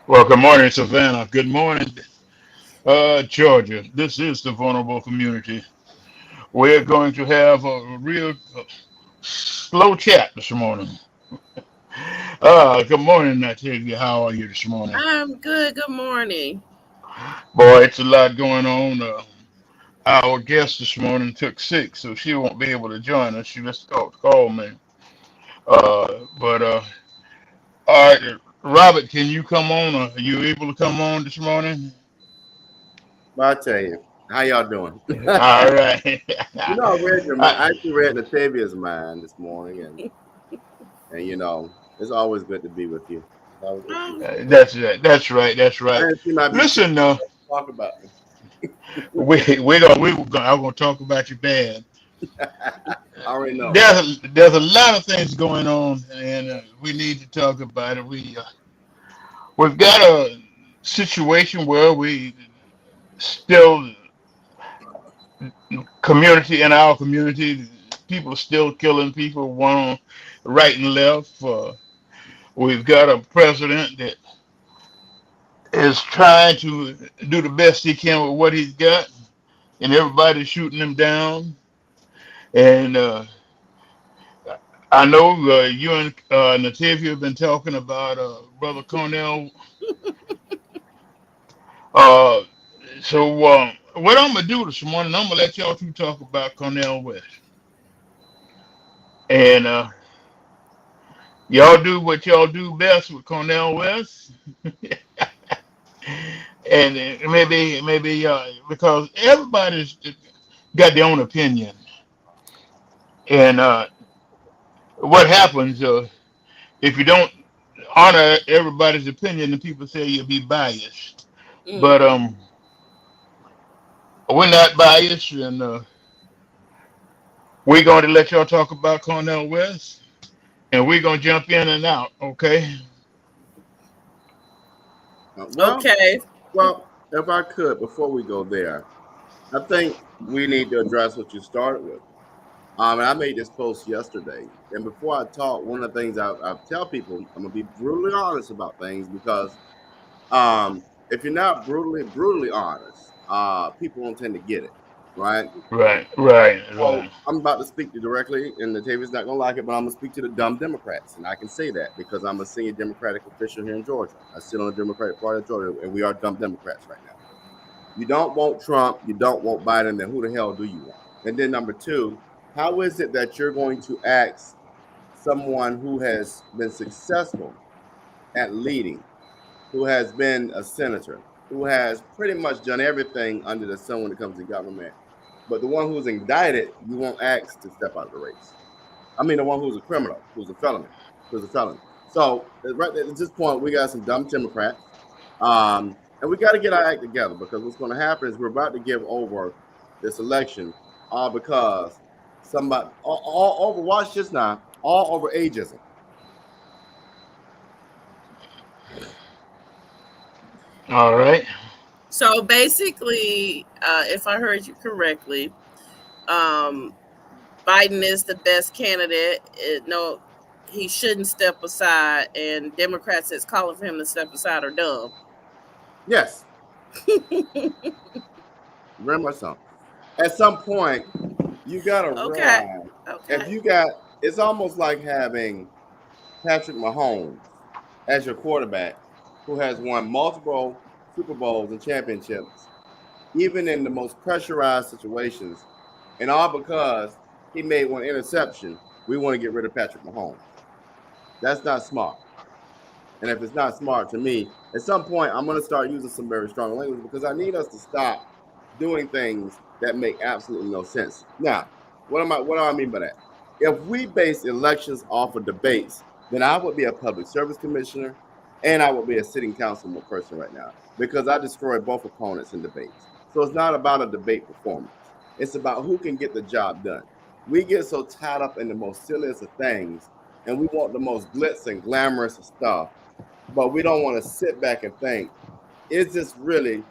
Well, good morning, Savannah. Good morning, Georgia. This is the vulnerable community. We're going to have a real slow chat this morning. Good morning, Natalia. How are you this morning? I'm good. Good morning. Boy, it's a lot going on. Our guest this morning took sick, so she won't be able to join us. She just called me. But all right, Robert, can you come on? Are you able to come on this morning? But I tell you, how y'all doing? All right. I read your mind. Uh, I actually read Natavia's mind this morning, and it's always good to be with you. It's always good to be with Oh, you. that's right. That's right. That's I right. didn't seem I'd be sick. Listen, Talk about me. we I'm gonna talk about you bad. I already know. There's a lot of things going on, and we need to talk about it. We've got a situation where we still community in our community, people are still killing people, one on right and left. We've got a president that is trying to do the best he can with what he's got, and everybody's shooting him down. And I know you and Natavia have been talking about Brother Cornell. Uh, so what I'm gonna do this morning, I'm gonna let y'all two talk about Cornell West, and y'all do what y'all do best with Cornell West, and maybe because everybody's got their own opinion, and what happens if you don't honor everybody's opinion, then people say you'll be biased. But mm-hmm. we're not biased, and we're going to let y'all talk about Cornell West, and we're going to jump in and out, okay? Uh, well, Okay. well, if I could, before we go there, I think we need to address what you started with. And I made this post yesterday, and before I talk, one of the things I tell people, I'm gonna be brutally honest about things because if you're not brutally honest, people don't tend to get it, right? Right, right, So right. I'm about to speak to you directly, and the TV's not gonna like it, but I'm gonna speak to the dumb Democrats, and I can say that because I'm a senior Democratic official here in Georgia. I sit on the Democratic Party of Georgia, and we are dumb Democrats right now. You don't want Trump, you don't want Biden, then who the hell do you want? And then number two, how is it that you're going to ask someone who has been successful at leading, who has been a senator, who has pretty much done everything under the sun when it comes to government. But the one who's indicted, you won't ask to step out of the race. I mean, the one who's a criminal, who's a felon, who's a felon. So right at this point, we got some dumb Democrats, and we got to get our act together because what's going to happen is we're about to give over this election, all because somebody all over. Watch this now, all over ageism. All right. So basically, if I heard you correctly, um, Biden is the best candidate. No, he shouldn't step aside, and Democrats that's calling for him to step aside are dumb. Yes, very much so. At some point, you got to Okay. realize if Okay. you got, it's almost like having Patrick Mahomes as your quarterback, who has won multiple Super Bowls and championships, even in the most pressurized situations, and all because he made one interception. We want to get rid of Patrick Mahomes. That's not smart. And if it's not smart to me, at some point I'm going to start using some very strong language because I need us to stop doing things that make absolutely no sense. Now, what do I mean by that? If we base elections off of debates, then I would be a public service commissioner and I would be a sitting council person right now because I destroy both opponents in debates. So it's not about a debate performance. It's about who can get the job done. We get so tied up in the most silliest of things and we want the most glitz and glamorous of stuff, but we don't want to sit back and think, is this really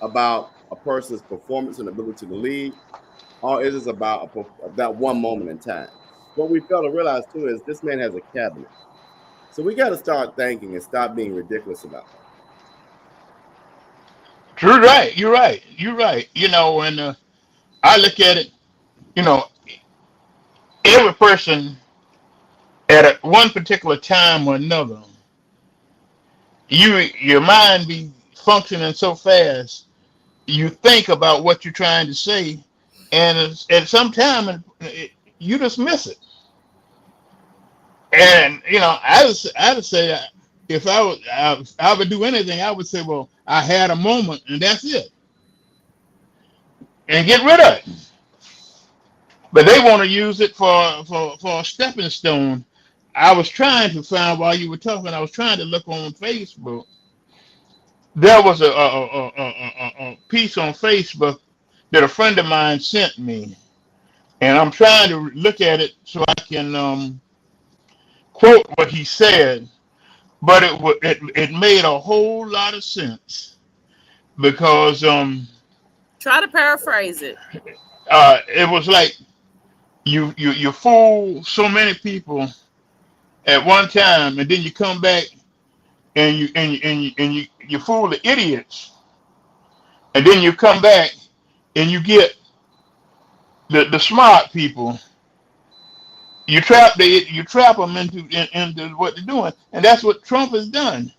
about a person's performance and ability to lead, or is this about that one moment in time? What we fail to realize too is this man has a cabinet. So we got to start thinking and stop being ridiculous about that. You're right. You're right. You're right. When I look at it, you know, every person at one particular time or another, your mind be functioning so fast, you think about what you're trying to say, and at some time you just miss it. And I would say if I would do anything, I would say, well, I had a moment, and that's it, and get rid of it. But they want to use it for a stepping stone. I was trying to find while you were talking. I was trying to look on Facebook. There was a piece on Facebook that a friend of mine sent me, and I'm trying to look at it so I can quote what he said. But it made a whole lot of sense because Try to paraphrase it. it was like you fool so many people at one time, and then you come back and you fool the idiots, and then you come back and you get the smart people. You trap them into what they're doing, and that's what Trump has done.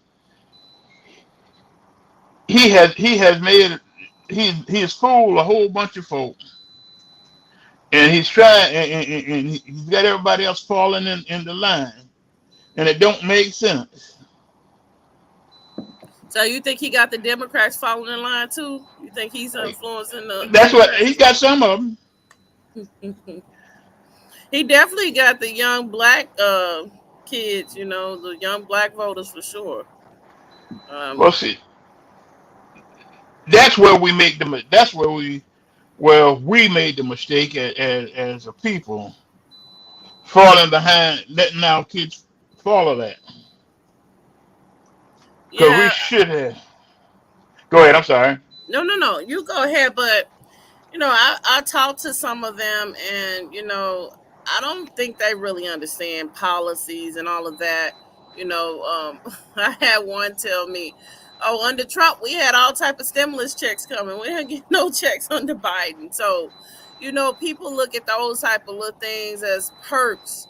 He has made he's fooled a whole bunch of folks, and he's trying and he's got everybody else falling in the line, and it don't make sense. So you think he got the Democrats following in line too? You think he's influencing the That's what Democrats he as got. Some of them. well? He definitely got the young black kids, the young black voters for sure. Well, Um, see, that's where we make the. That's where we made the mistake as a people, falling behind, letting our kids follow that. Because we yeah, should have. Go ahead. I'm sorry. no. You go ahead, but I talked to some of them, and I don't think they really understand policies and all of that. I had one tell me, "Oh, under Trump, we had all type of stimulus checks coming. We didn't get no checks under Biden." So, people look at those type of little things as perks,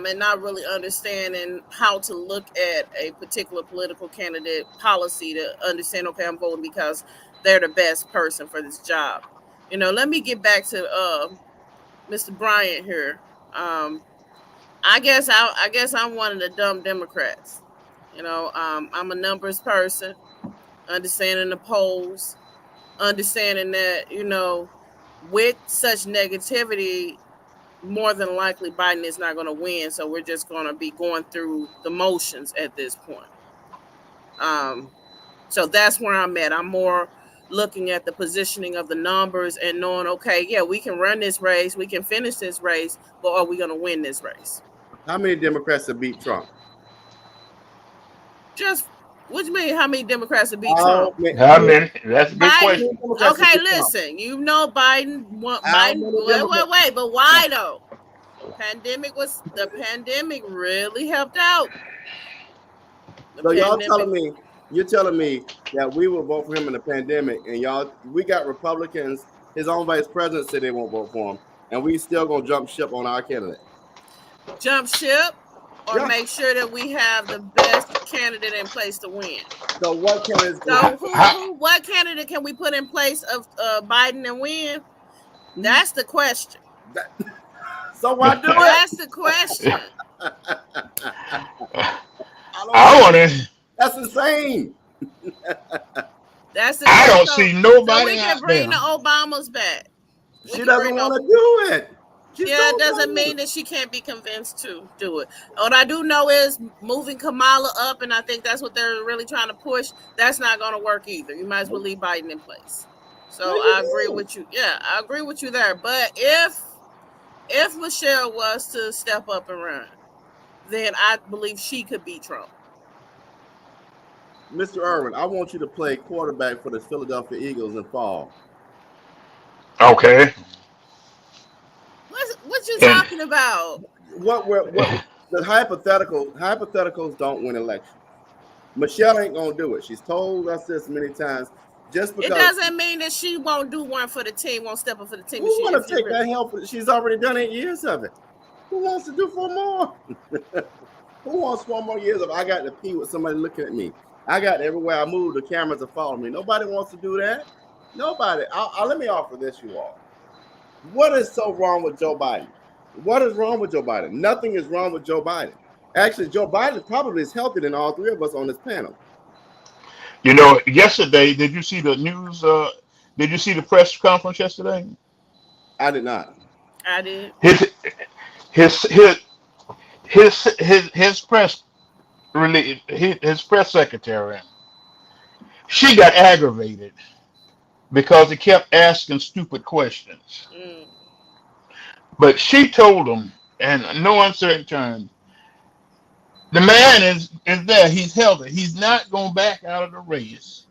and not really understanding how to look at a particular political candidate policy to understand. Okay, I'm voting because they're the best person for this job. Let me get back to Mr. Bryant here. Um, I guess I'm one of the dumb Democrats. I'm a numbers person, understanding the polls, understanding that with such negativity, more than likely Biden is not going to win. So we're just going to be going through the motions at this point. Um, so that's where I'm at. I'm more looking at the positioning of the numbers and knowing, okay, yeah, we can run this race, we can finish this race, but are we going to win this race? How many Democrats have beat Trump? Just what do you mean? How many Democrats have beat How Trump? many, How many? That's a good how many question. Biden. Democrats have Okay, beat Trump? listen. Biden. How Biden. many Wait, Democrats? wait. But why though? The pandemic really helped out. The So pandemic. you're telling me that we will vote for him in the pandemic, and we got Republicans. His own vice president said they won't vote for him, and we still gonna jump ship on our candidate. Jump ship, or Yeah. make sure that we have the best candidate in place to win. So what candidates? So How, what candidate can we put in place of Biden and win? That's the question. So why do it? That's the question. I don't I know. want to. That's insane. That's the I don't so see so we nobody can out there. bring the Obamas back. We She can doesn't bring want to do it. She Yeah, it don't doesn't want mean that she can't be convinced to do it. What I do know is moving Kamala up, and I think that's what they're really trying to push. That's not going to work either. You might as well leave Biden in place. So No, I you agree don't. with you. Yeah, I agree with you there. But if Michelle was to step up and run, then I believe she could beat Trump. Mr. Irwin, I want you to play quarterback for the Philadelphia Eagles in fall. Okay. What you And talking about? What the hypotheticals don't win elections. Michelle ain't gonna do it. She's told us this many times. just It because. doesn't mean that she won't do one for the team, won't step up for the team. Who If she, want if to you take really, that help? She's already done 8 years of it. Who wants to do 4 more? Who wants 4 more years of I got to pee with somebody looking at me? I got everywhere I move, the cameras are following me. Nobody wants to do that. Nobody. Let me offer this, you all. What is so wrong with Joe Biden? What is wrong with Joe Biden? Nothing is wrong with Joe Biden. Actually, Joe Biden probably is healthier than all 3 of us on this panel. You know, yesterday, did you see the news? Did you see the press conference yesterday? I did not. I did. His his his his press his press secretary. She got aggravated because he kept asking stupid questions. Mm. But she told him, in no uncertain terms, the man is there. He's healthy. He's not going back out of the race.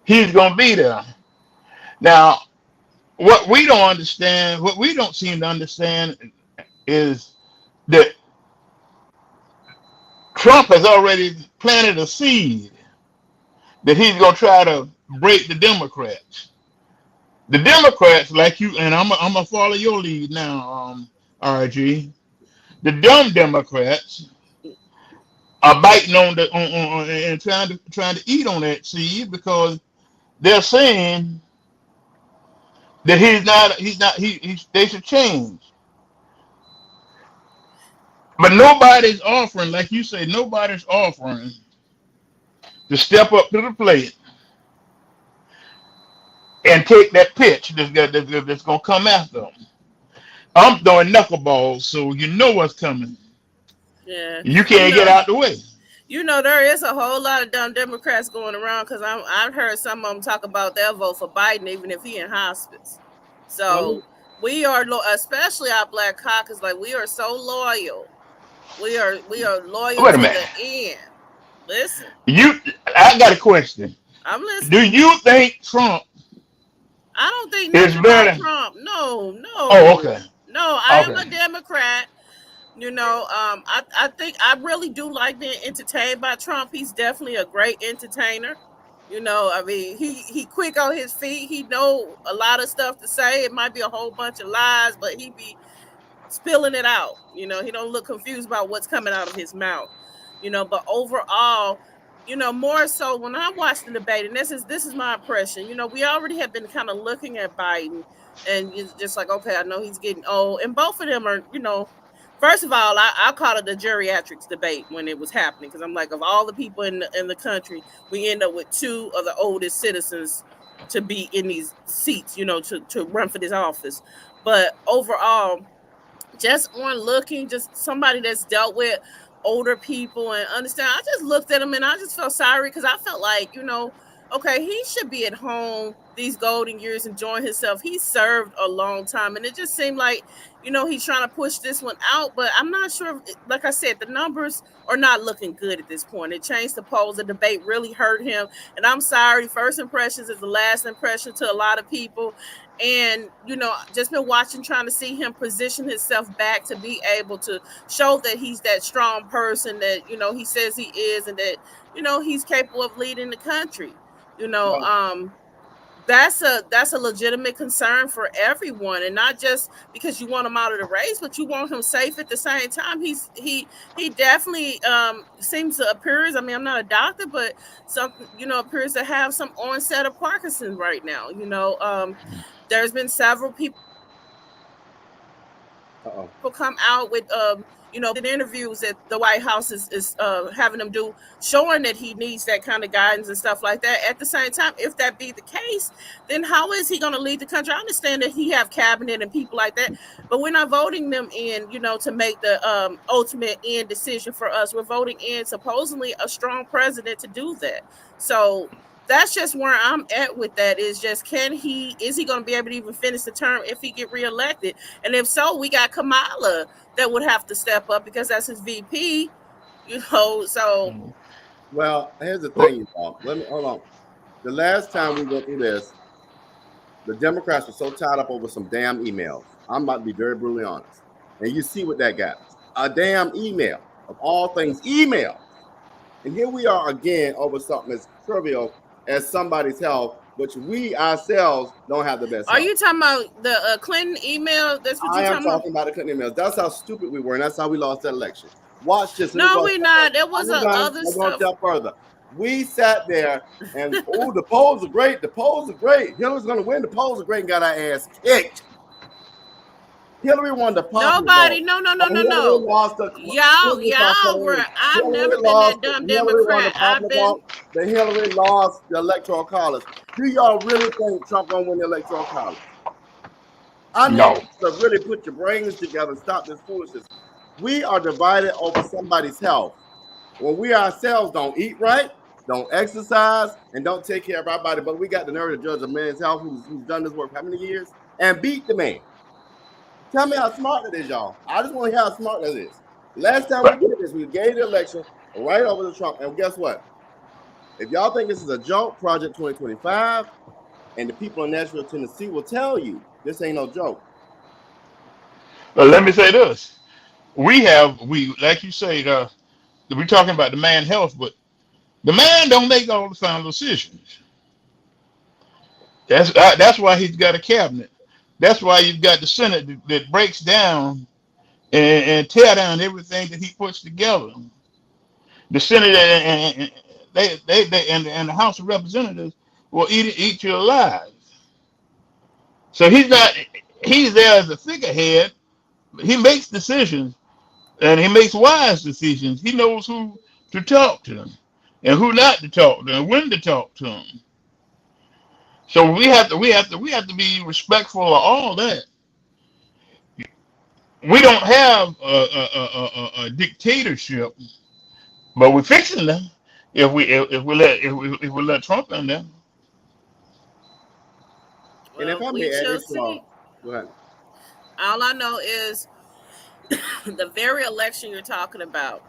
He's going to be there. Now, what we don't understand, what we don't seem to understand, is that Trump has already planted a seed that he's going to try to break the Democrats. The Democrats, like you, and I'm gonna follow your lead now, RG. The dumb Democrats are biting on the on and trying to eat on that seed because they're saying that they should change. But nobody's offering, like you say, nobody's offering to step up to the plate and take that pitch that's gonna come after them. I'm throwing knuckleballs, so you know what's coming. Yeah, You can't get out the way. there is a whole lot of dumb Democrats going around because I've heard some of them talk about their vote for Biden even if he in hospice. So we are, especially our Black caucus, like we are so loyal. We are loyal Wait a to minute. the end. Listen, I got a question. I'm Do listening. you think Trump I don't think is nothing about better? Trump. No, Oh, no, okay, no. I am okay. a Democrat. I think I really do like being entertained by Trump. He's definitely a great entertainer. I mean, he quick on his feet. He know a lot of stuff to say. It might be a whole bunch of lies, but he be spilling it out. He don't look confused about what's coming out of his mouth. But overall, more so when I watched the debate, and this is my impression. We already have been kind of looking at Biden, and it's just like, okay, I know he's getting old, and both of them are, first of all, I called it the geriatrics debate when it was happening because I'm like, of all the people in the country, we end up with 2 of the oldest citizens to be in these seats, to run for this office. But overall, just on looking, just somebody that's dealt with older people and understand. I just looked at him and I just felt sorry because I felt like, okay, he should be at home these golden years enjoying himself. He served a long time and it just seemed like, he's trying to push this one out, but I'm not sure. Like I said, the numbers are not looking good at this point. It changed the polls. The debate really hurt him. And I'm sorry, first impressions is the last impression to a lot of people. And just been watching, trying to see him position himself back to be able to show that he's that strong person that he says he is, and that he's capable of leading the country. you know Well, um that's a legitimate concern for everyone, and not just because you want him out of the race, but you want him safe at the same time. He definitely seems to appears, I mean, I'm not a doctor, but some appears to have some onset of Parkinson's right now. There's been several people uh-oh. come out with with interviews that the White House is having them do, showing that he needs that kind of guidance and stuff like that. At the same time, if that be the case, then how is he going to lead the country? I understand that he have cabinet and people like that, but we're not voting them in, to make the ultimate end decision for us. We're voting in supposedly a strong president to do that. So that's just where I'm at with that. Is just, is he going to be able to even finish the term if he get reelected? And if so, we got Kamala that would have to step up because that's his VP. So Well, here's the thing, y'all. Let me hold on. The last time we went through this, the Democrats were so tied up over some damn emails. I'm about to be very brutally honest. And you see what that got us. A damn email. Of all things, email. And here we are again over something as trivial as somebody's health, which we ourselves don't have the best Are health. you talking about the Clinton email? That's what I you're am talking about? talking about the Clinton emails. That's how stupid we were, and that's how we lost that election. Watch this. Let me No, go. we're not. There was I'm done. other I'm going to stuff. tell further. We sat there and, oh, the polls are great. The polls are great. Hillary's going to win. The polls are great, and got our ass kicked. Hillary won the popular Nobody, vote. no. Hillary lost the. Y'all were. I've never been that dumb Hillary won the Democrat. popular vote. But Hillary lost the electoral college. Do y'all really think Trump gonna win the electoral college? I need No. you to really put your brains together and stop this foolishness. We are divided over somebody's health. When we ourselves don't eat right, don't exercise, and don't take care of our body, but we got the nerve to judge a man's health who's done this work for how many years and beat the man. Tell me how smart that is, y'all. I just want to hear how smart that is. Last time we did this, we gave the election right over to Trump. And guess what? If y'all think this is a joke, Project 2025, and the people in Nashville, Tennessee will tell you this ain't no joke. But let me say this: we like you say, we're talking about the man health, but the man don't make all the final decisions. That's why he's got a cabinet. That's why you've got the Senate that breaks down and tear down everything that he puts together. The Senate and and the House of Representatives will eat you alive. So he's there as a figurehead. He makes decisions and he makes wise decisions. He knows who to talk to and who not to talk to and when to talk to them. So we have to be respectful of all that. We don't have a dictatorship, but we're fixing them if we let Trump in there. And if Well, I we may add shall this, see. go ahead. All I know is the very election you're talking about.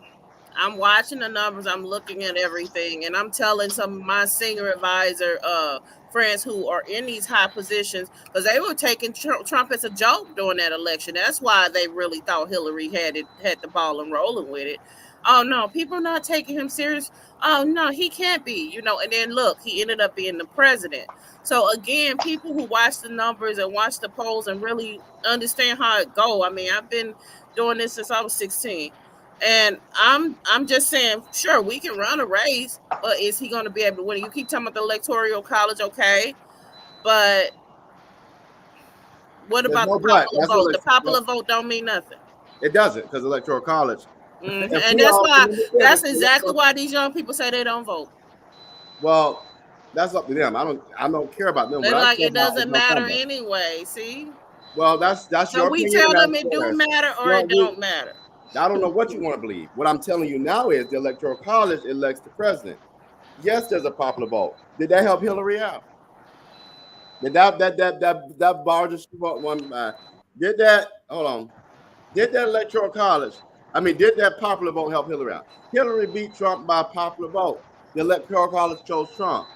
I'm watching the numbers, I'm looking at everything, and I'm telling some of my senior advisor friends who are in these high positions, because they were taking Trump as a joke during that election. That's why they really thought Hillary had the ball and rolling with it. Oh no, people are not taking him serious. Oh no, he can't be, and then look, he ended up being the president. So again, people who watch the numbers and watch the polls and really understand how it go. I mean, I've been doing this since I was 16. And I'm just saying, sure, we can run a race, but is he going to be able to win? You keep talking about the electoral college, okay, but what There's about no the but. popular vote? The popular vote don't mean nothing. It doesn't, because electoral college. And that's exactly why these young people say they don't vote. Well, that's up to them. I don't care about them. They're like, it doesn't matter anyway. See. Well, that's so your we opinion. tell them it do matter or it don't matter. I don't know what you want to believe. What I'm telling you now is the electoral college elects the president. Yes, there's a popular vote. Did that help Hillary out? Did that bar just one? Did that? Hold on. Did that electoral college? Did that popular vote help Hillary out? Hillary beat Trump by popular vote. The electoral college chose Trump.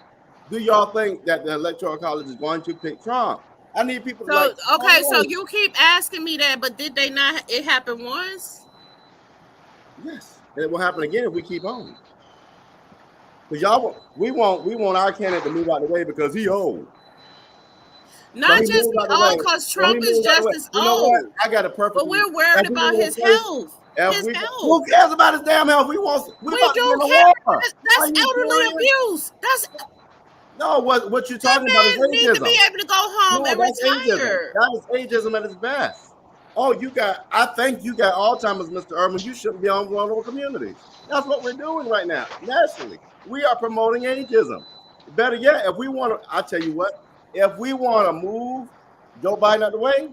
Do y'all think that the electoral college is going to pick Trump? I need people to So you keep asking me that, but did they not? It happened once. Yes, and it will happen again if we keep on. Because we want our candidate to move out of the way because he old. Not just because Trump is just as old. I got a perfect. But we're worried about his health. Who cares about his damn health? We do care. That's elderly abuse. That's. No, what you're talking about is ageism. Need to be able to go home and retire. That is ageism at its best. Oh, I think you got Alzheimer's, Mr. Urban. You shouldn't be on vulnerable communities. That's what we're doing right now, nationally. We are promoting ageism. Better yet, if we want to, I'll tell you what, if we want to move Joe Biden out the way,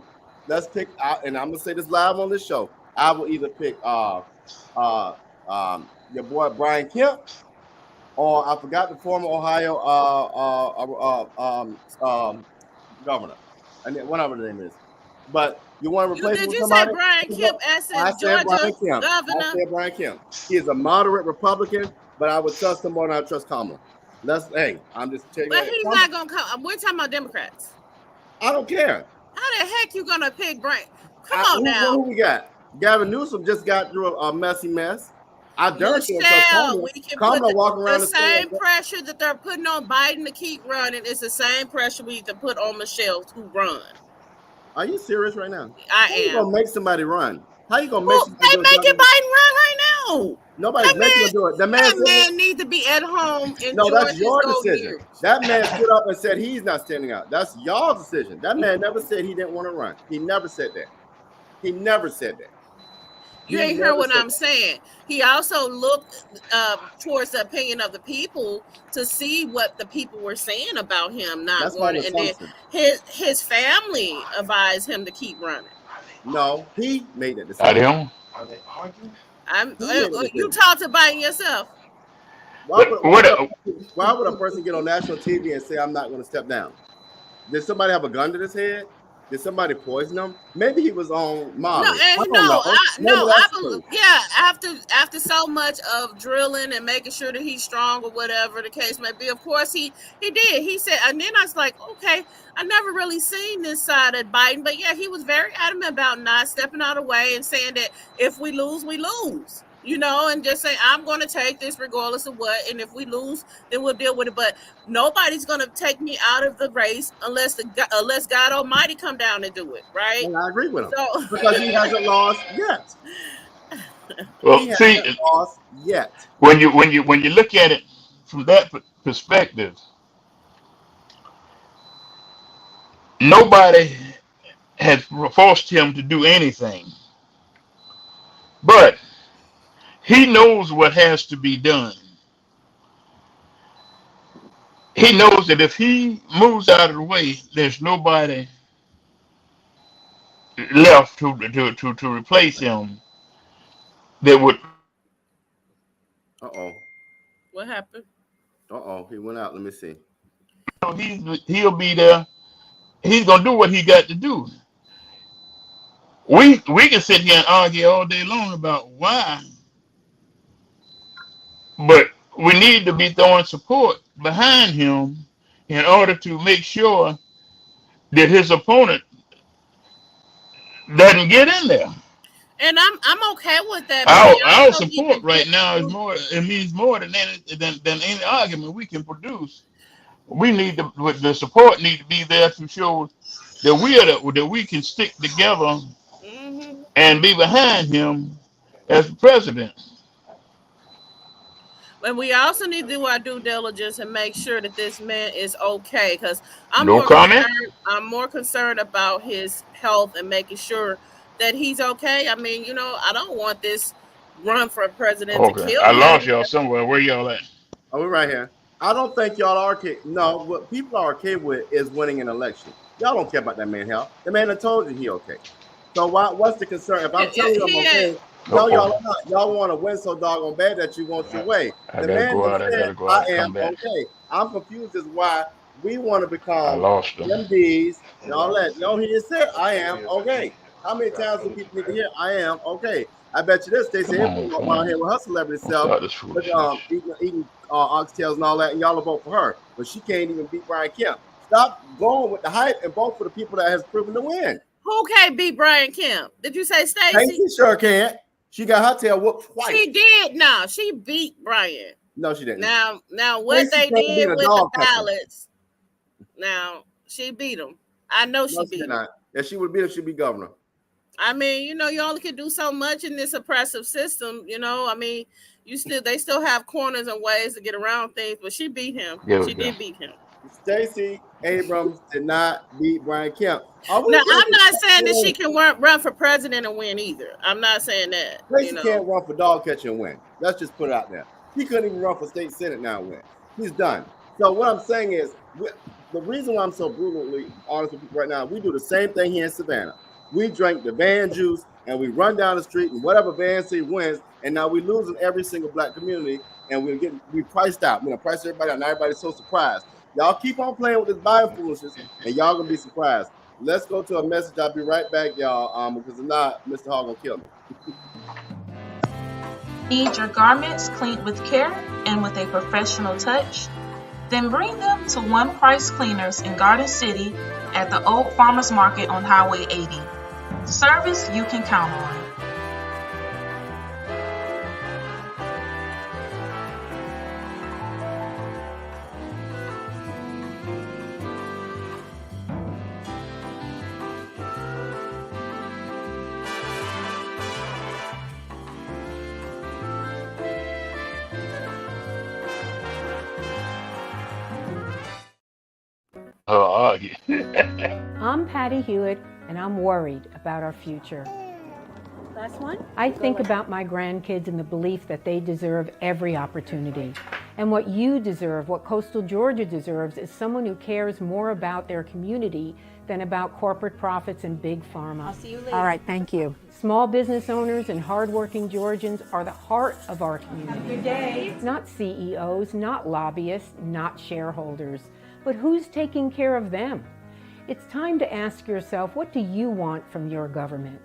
let's pick, and I'm going to say this live on this show, I will either pick your boy Brian Kemp, or I forgot the former Ohio governor, and whatever the name is. But you want to replace him with somebody? Did you say Brian Kemp as Georgia governor? I said Brian Kemp. He is a moderate Republican, but I would trust him more than I trust Kamala. I'm just telling you. But he's not going to come. We're talking about Democrats. I don't care. How the heck you going to pick Brian? Come on now. Who we got? Gavin Newsom just got through a messy mess. I dare say Michelle, we can put Kamala walking the around the same store. pressure that they're putting on Biden to keep running is the same pressure we need to put on Michelle to run. Are you serious right now? I How you am. gonna make somebody run? How you gonna make Well, somebody they do a making job? Biden run right now. Nobody's making him do it. The man That said man needs to be at home no, enjoying that's his your golden decision. years. That man stood up and said he's not standing out. That's y'all's decision. That man never said he didn't want to run. He never said that. He never said that. You He ain't heard never what said I'm that. saying. He also looked towards the opinion of the people to see what the people were saying about him not That's called wanting, an and then assumption. his family advised him to keep running. No, he made that Not decision. him. He made the You decision. talked to Biden yourself. Why What? would a person get on national TV and say I'm not going to step down? Did somebody have a gun to his head? Did somebody poison him? Maybe he was on No, Molly. I and don't know. Maybe I that's believe, true. yeah. After so much of drilling and making sure that he's strong or whatever the case may be, of course he did. He said, and then I was like, okay, I never really seen this side of Biden, but yeah, he was very adamant about not stepping out of the way and saying that if we lose, we lose. You know, and just say I'm going to take this regardless of what, and if we lose, then we'll deal with it. But nobody's going to take me out of the race unless God Almighty come down and do it, right? And I agree with him So because he hasn't lost yet. Well, He see, hasn't lost yet. when you look at it from that perspective, nobody has forced him to do anything, but he knows what has to be done. He knows that if he moves out of the way, there's nobody left to replace him that would. Uh-oh. what happened? Uh-oh. He went out. Let me see. He'll be there. He's gonna do what he got to do. We can sit here and argue all day long about why, but we need to be throwing support behind him in order to make sure that his opponent doesn't get in there. And I'm okay with that, but we Our also need to support right get now is through. more. It means more than any argument we can produce. We need the support need to be there to show that that we can stick together Mm-hmm. and be behind him as president. But we also need to do our due diligence and make sure that this man is okay. Because I'm No more comment. concerned. I'm more concerned about his health and making sure that he's okay. I mean, I don't want this run for president to Okay, kill I him. lost y'all somewhere. Where y'all at? Oh, we're right here. I don't think y'all are okay. No, what people are okay with is winning an election. Y'all don't care about that man's health. The man that told you he okay. So what's the concern? If I'm telling you I'm He okay, Uh no, y'all oh. are not. Y'all want to win so doggone bad that you want your way. I The gotta man go that out. I said gotta go I out and am come back. okay. I'm confused as why we want to I become lost them. MDs and all that. Y'all hear it say I am okay. How many times do people need to hear I am okay? I bet you this. They say Come everybody on, walk come around here on. with her celebrity Don't self start this with foolishness. eating oxtails and all that, and y'all will vote for her, but she can't even beat Brian Kemp. Stop going with the hype and vote for the people that has proven to win. Who can't beat Brian Kemp? Did you say Stacey? Stacey sure can't. She got her tail whooped twice. She did. No, she beat Brian. No, she didn't. Now what Stacey they can't beat did a with the dog catcher. ballots. Now she beat him. I know she No, she beat did him. not. If she would beat him, she'd be governor. I mean, you only can do so much in this oppressive system. I mean, they still have corners and ways to get around things, but she beat him. There we She go. did beat him. Stacey Abrams did not beat Brian Kemp. Are we Now, really I'm not saying that she saying can run for president and win either. I'm not saying that. Stacey can't run for dog catcher and win? Let's just put it out there. He couldn't even run for state senate now and win. He's done. So what I'm saying is, the reason why I'm so brutally honest with people right now, we do the same thing here in Savannah. We drink the van juice and we run down the street and whatever van city wins, and now we lose in every single black community, and we priced out. Price everybody out, and everybody's so surprised. Y'all keep on playing with this bio foolishness, and y'all gonna be surprised. Let's go to a message. I'll be right back, y'all. Because if not, Mr. Hall gonna kill me. Need your garments cleaned with care and with a professional touch? Then bring them to One Price Cleaners in Garden City at the Old Farmers Market on Highway 80. Service you can count on. argue. I'm Patty Hewitt, and I'm worried about our future. Last one. I think about my grandkids and the belief that they deserve every opportunity. And what you deserve, what coastal Georgia deserves, is someone who cares more about their community than about corporate profits and big pharma. I'll see you later. All right, thank you. Small business owners and hardworking Georgians are the heart of our community. Have a good day. Not CEOs, not lobbyists, not shareholders. But who's taking care of them? It's time to ask yourself, what do you want from your government?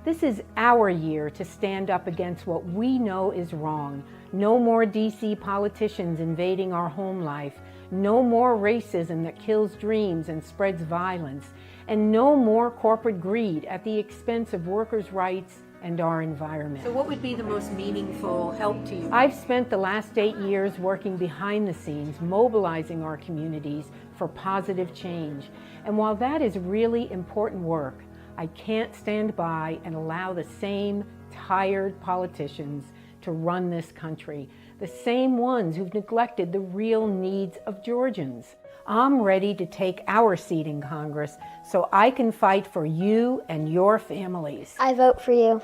This is our year to stand up against what we know is wrong. No more DC politicians invading our home life. No more racism that kills dreams and spreads violence. And no more corporate greed at the expense of workers' rights and our environment. So what would be the most meaningful help to you? I've spent the last 8 years working behind the scenes, mobilizing our communities for positive change. And while that is really important work, I can't stand by and allow the same tired politicians to run this country, the same ones who've neglected the real needs of Georgians. I'm ready to take our seat in Congress so I can fight for you and your families. I vote for you.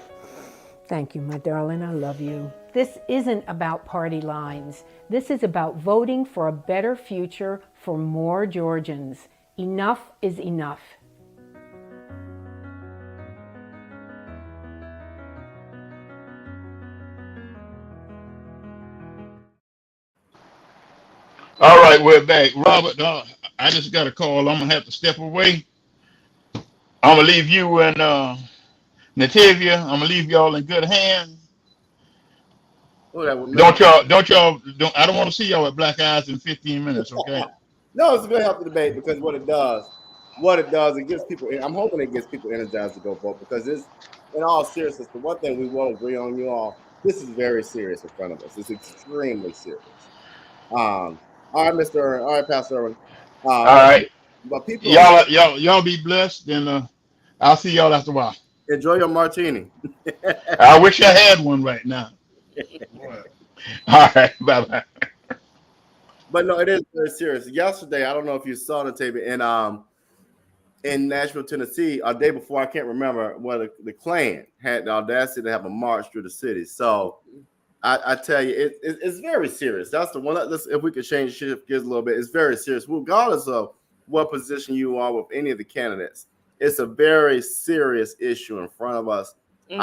Thank you, my darling. I love you. This isn't about party lines. This is about voting for a better future for more Georgians. Enough is enough. All right, we're back. Robert, I just got a call. I'm gonna have to step away. I'm gonna leave you and Natavia. I'm gonna leave y'all in good hands. Oh, that would make Don't I don't want to see y'all at Black Eyes in 15 minutes, okay? No, it's a very healthy debate because what it does, it gives people. I'm hoping it gets people energized to go vote because it's, in all seriousness, the one thing we will agree on, you all, this is very serious in front of us. It's extremely serious. All right, Pastor Irwin. All right. But people, Y'all be blessed, and I'll see y'all after a while. enjoy your martini. I wish I had one right now. All right, bye bye. But no, it is very serious. Yesterday, I don't know if you saw the tape in Nashville, Tennessee, a day before, I can't remember, where the Klan had the audacity to have a march through the city. So I tell you, it's very serious. That's the one. If we could shift gears a little bit, it's very serious. Regardless of what position you are with any of the candidates, it's a very serious issue in front of us. Mm-hmm.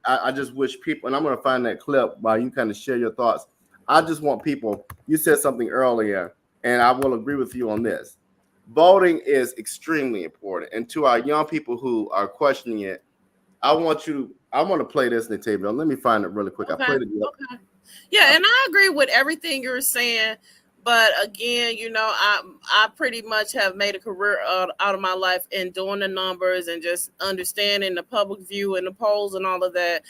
I just wish people, and I'm going to find that clip while you kind of share your thoughts. I just want people, you said something earlier, and I will agree with you on this. Voting is extremely important. And to our young people who are questioning it, I want to play this in the table. Let me find it really quick. Okay. I played it. Okay. Yeah, and I agree with everything you're saying. But again, I pretty much have made a career out of my life in doing the numbers and just understanding the public view and the polls and all of that.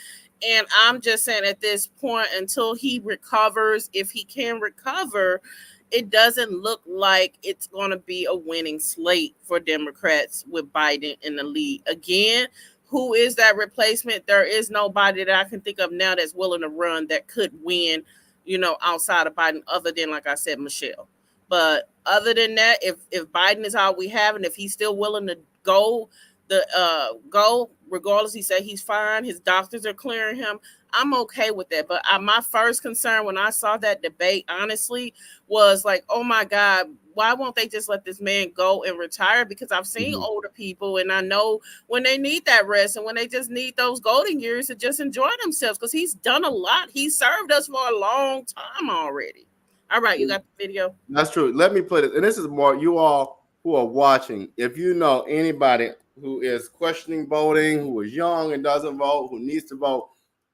And I'm just saying at this point, until he recovers, if he can recover, it doesn't look like it's going to be a winning slate for Democrats with Biden in the lead. Again, who is that replacement? There is nobody that I can think of now that's willing to run that could win, outside of Biden, other than, like I said, Michelle. But other than that, if Biden is all we have, and if he's still willing to go, regardless, he said he's fine, his doctors are clearing him, I'm okay with that. But my first concern when I saw that debate, honestly, was like, oh my God, why won't they just let this man go and retire? Because I've seen older people, and I know when they need that rest and when they just need those golden years to just enjoy themselves, because he's done a lot. He served us for a long time already. All right, you got the video? That's true. Let me put it, and this is more you all who are watching. If you know anybody who is questioning voting, who is young and doesn't vote, who needs to vote,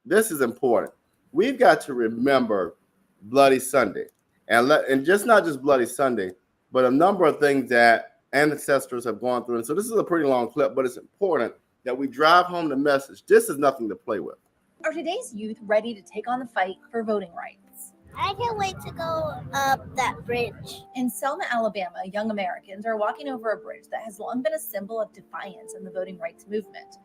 this is important. We've got to remember Bloody Sunday, and just not just Bloody Sunday, but a number of things that ancestors have gone through. And so this is a pretty long clip, but it's important that we drive home the message. This is nothing to play with. Are today's youth ready to take on the fight for voting rights? I can't wait to go up that bridge. In Selma, Alabama, young Americans are walking over a bridge that has long been a symbol of defiance in the voting rights movement.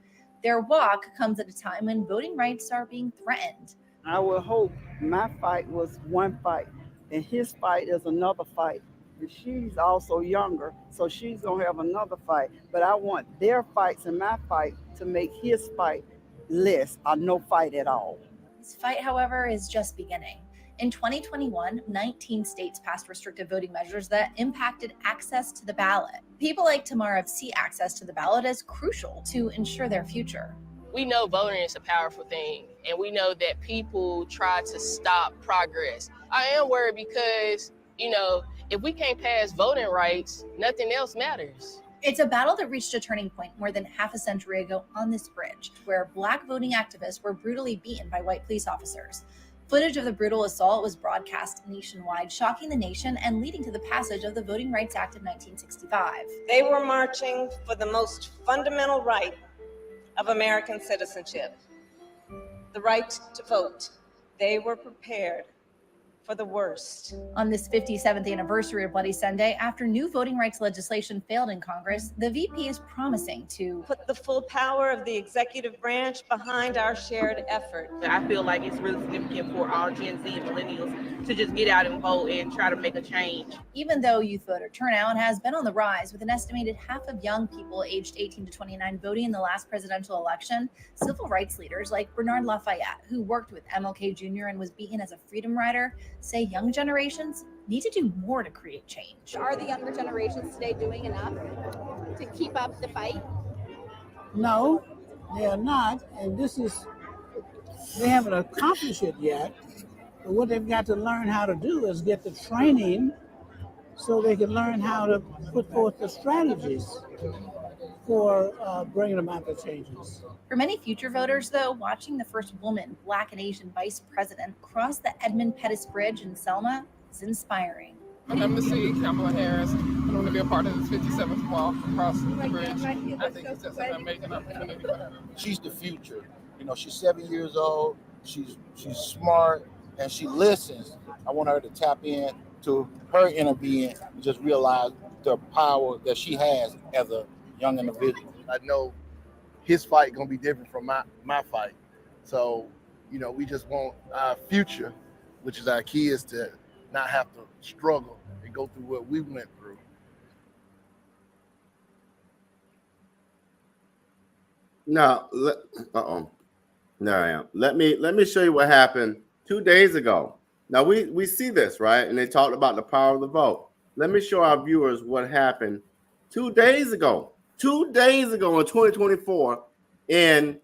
Their walk comes at a time when voting rights are being threatened. I would hope my fight was one fight, and his fight is another fight, She's also younger, so she's gonna have another fight. But I want their fights and my fight to make his fight less or no fight at all. This fight, however, is just beginning. In 2021, 19 states passed restrictive voting measures that impacted access to the ballot. People like Tamara see access to the ballot as crucial to ensure their future. We know voting is a powerful thing, and we know that people try to stop progress. I am worried because, if we can't pass voting rights, nothing else matters. It's a battle that reached a turning point more than half a century ago on this bridge, where Black voting activists were brutally beaten by white police officers. Footage of the brutal assault was broadcast nationwide, shocking the nation and leading to the passage of the Voting Rights Act of 1965. They were marching for the most fundamental right of American citizenship, the right to vote. They were prepared for the worst. On this 57th anniversary of Bloody Sunday, after new voting rights legislation failed in Congress, the VP is promising to put the full power of the executive branch behind our shared effort. I feel like it's really significant for all Gen Z and millennials to just get out and vote and try to make a change. Even though youth voter turnout has been on the rise, with an estimated half of young people aged 18 to 29 voting in the last presidential election, civil rights leaders like Bernard Lafayette, who worked with MLK Jr. and was beaten as a freedom rider, say young generations need to do more to create change. Are the younger generations today doing enough to keep up the fight? No, they are not. And they haven't accomplished it yet. But what they've got to learn how to do is get the training so they can learn how to put forth the strategies for bringing about the changes. For many future voters, though, watching the first woman, Black and Asian vice president, cross the Edmund Pettus Bridge in Selma is inspiring. I'm happy to see Kamala Harris. I'm going to be a part of this 57th walk across the bridge. I think it's just an amazing opportunity for her. She's the future. She's 7 years old. She's smart and she listens. I want her to tap in to her inner being and just realize the power that she has as a young individual. I know his fight gonna be different from my fight. So, we just want our future, which is our kids, to not have to struggle and go through what we went through. Now, there I am. Let me show you what happened 2 days ago. Now we see this, right? And they talked about the power of the vote. Let me show our viewers what happened 2 days ago. 2 days ago in 2024 in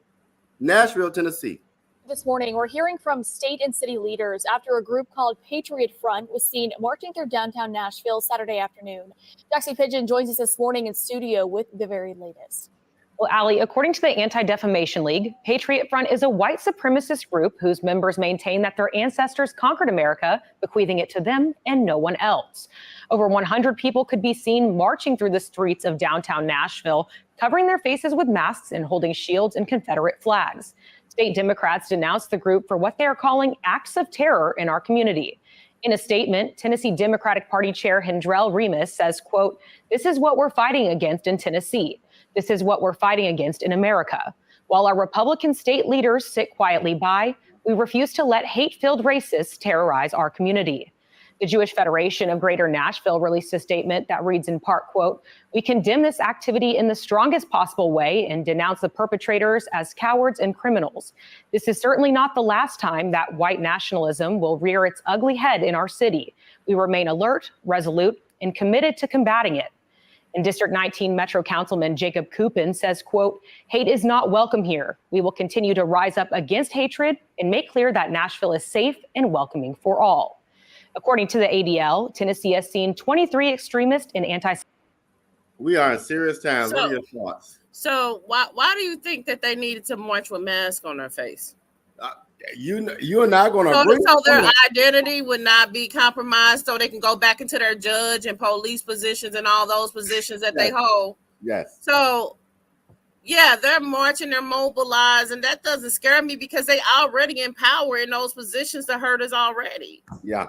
Nashville, Tennessee. This morning, we're hearing from state and city leaders after a group called Patriot Front was seen marching through downtown Nashville Saturday afternoon. Jaxie Pigeon joins us this morning in studio with the very latest. Well, Allie, according to the Anti-Defamation League, Patriot Front is a white supremacist group whose members maintain that their ancestors conquered America, bequeathing it to them and no one else. Over 100 people could be seen marching through the streets of downtown Nashville, covering their faces with masks and holding shields and Confederate flags. State Democrats denounced the group for what they are calling acts of terror in our community. In a statement, Tennessee Democratic Party Chair Hendrell Remus says, quote, "This is what we're fighting against in Tennessee. This is what we're fighting against in America. While our Republican state leaders sit quietly by, we refuse to let hate-filled racists terrorize our community." The Jewish Federation of Greater Nashville released a statement that reads in part, quote, "We condemn this activity in the strongest possible way and denounce the perpetrators as cowards and criminals. This is certainly not the last time that white nationalism will rear its ugly head in our city. We remain alert, resolute, and committed to combating it." And District 19 Metro Councilman Jacob Coupin says, quote, "Hate is not welcome here. We will continue to rise up against hatred and make clear that Nashville is safe and welcoming for all." According to the ADL, Tennessee has seen 23 extremist and We are in serious times. What are your thoughts? So why do you think that they needed to march with masks on their face? You and I going to agree. So their identity would not be compromised, so they can go back into their judge and police positions and all those positions that they hold. Yes. So, yeah, they're marching, they're mobilized, and that doesn't scare me because they already in power in those positions to hurt us already. Yeah.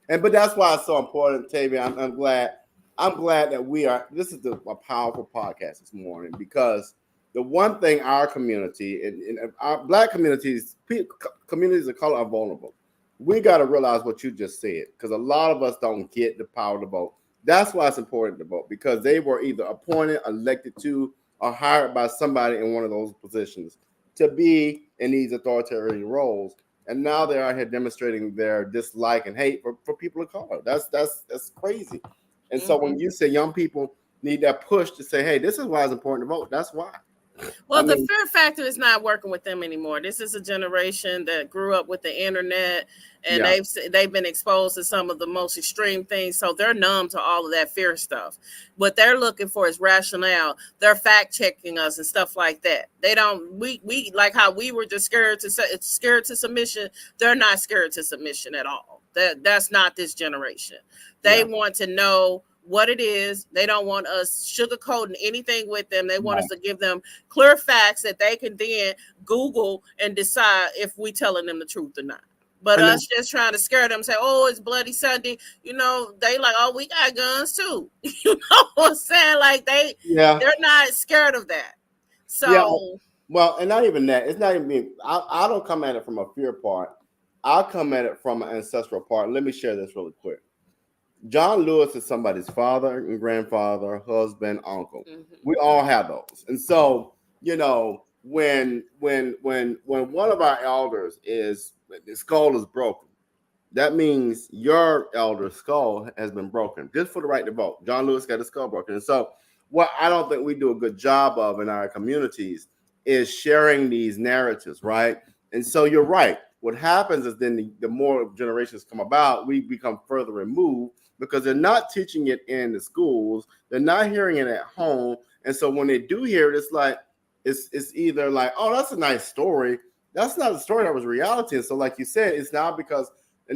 But that's why it's so important, Tavia. I'm glad that we are. This is a powerful podcast this morning because the one thing our community and our Black communities of color are vulnerable. we got to realize what you just said, because a lot of us don't get the power to vote. That's why it's important to vote, because they were either appointed, elected to, or hired by somebody in one of those positions to be in these authoritarian roles. And now they are here demonstrating their dislike and hate for people of color. That's crazy. And so when you say young people need that push to say, hey, this is why it's important to vote, that's why. Well, the fear factor is not working with them anymore. This is a generation that grew up with the internet, and they've been exposed to some of the most extreme things, so they're numb to all of that fear stuff. What they're looking for is rationale. They're fact checking us and stuff like that. They don't. We like how we were just scared to submission. They're not scared to submission at all. That's not this generation. They want to know what it is. They don't want us sugarcoating anything with them. They want us to give them clear facts that they can then Google and decide if we telling them the truth or not. But us just trying to scare them, say, oh, it's Bloody Sunday. You know, they like, oh, we got guns too. You know what I'm saying? Like they're not scared of that. So well, and not even that. It's not even being, I don't come at it from a fear part. I'll come at it from an ancestral part. Let me share this really quick. John Lewis is somebody's father and grandfather, husband, uncle. We all have those. And so, you know, when one of our elders is, the skull is broken, that means your elder's skull has been broken just for the right to vote. John Lewis got his skull broken. And so what I don't think we do a good job of in our communities is sharing these narratives, right? And so you're right. What happens is then the more generations come about, we become further removed, because they're not teaching it in the schools. They're not hearing it at home. And so when they do hear it, it's like, it's either like, oh, that's a nice story. That's not a story, that was reality. And so like you said, it's not because of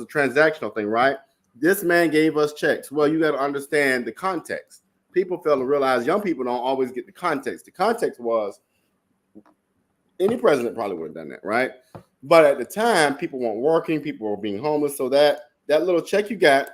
transactional thing, right? This man gave us checks. Well, you got to understand the context. People fail to realize, young people don't always get the context. The context was, any president probably would have done that, right? But at the time, people weren't working, people were being homeless. So that little check you got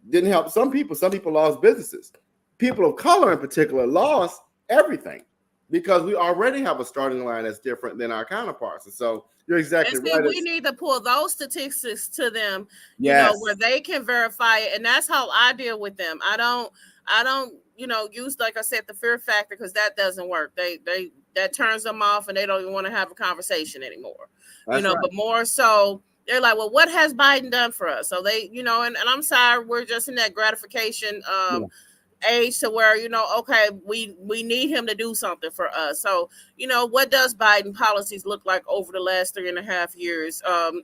didn't help some people. Some people lost businesses. People of color in particular lost everything, because we already have a starting line that's different than our counterparts. And so you're exactly right. We need to pull those statistics to them, you know, where they can verify it. And that's how I deal with them. I don't, you know, use, like I said, the fear factor, because that doesn't work. That turns them off, and they don't even want to have a conversation anymore. That's you know, right. But more so, they're like, well, what has Biden done for us? So they, you know, and I'm sorry, we're just in that gratification age to where, you know, okay, we need him to do something for us. So, you know, what does Biden policies look like over the last 3.5 years?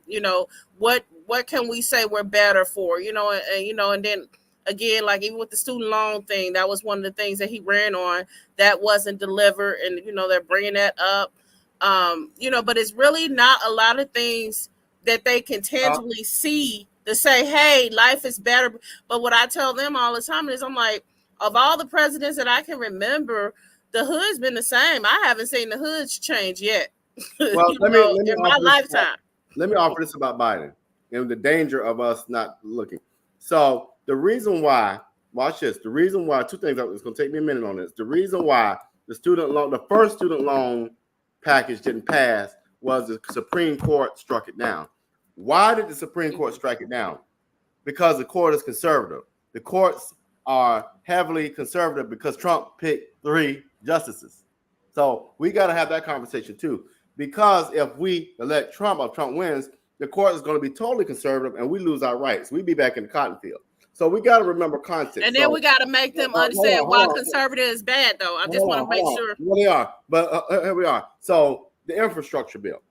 You know, what can we say we're better for? You know, and you know, and then again, like even with the student loan thing, that was one of the things that he ran on that wasn't delivered, and you know, they're bringing that up. You know, but it's really not a lot of things that they can tangibly see to say, hey, life is better. But what I tell them all the time is, I'm like, of all the presidents that I can remember, the hood's been the same. I haven't seen the hoods change yet. Well, let me in my lifetime. Let me offer this about Biden and the danger of us not looking. So the reason why, watch this, the reason why, two things, it's going to take me a minute on this. The reason why the first student loan package didn't pass was the Supreme Court struck it down. Why did the Supreme Court strike it down? Because the court is conservative. The courts are heavily conservative because Trump picked 3 justices. So we got to have that conversation too. Because if we elect Trump or Trump wins, the court is going to be totally conservative and we lose our rights. We'd be back in the cotton field. So we got to remember context. And then we got to make them understand why conservative is bad, though. I just want to make sure. Well, they are. But here we are. So the infrastructure bill.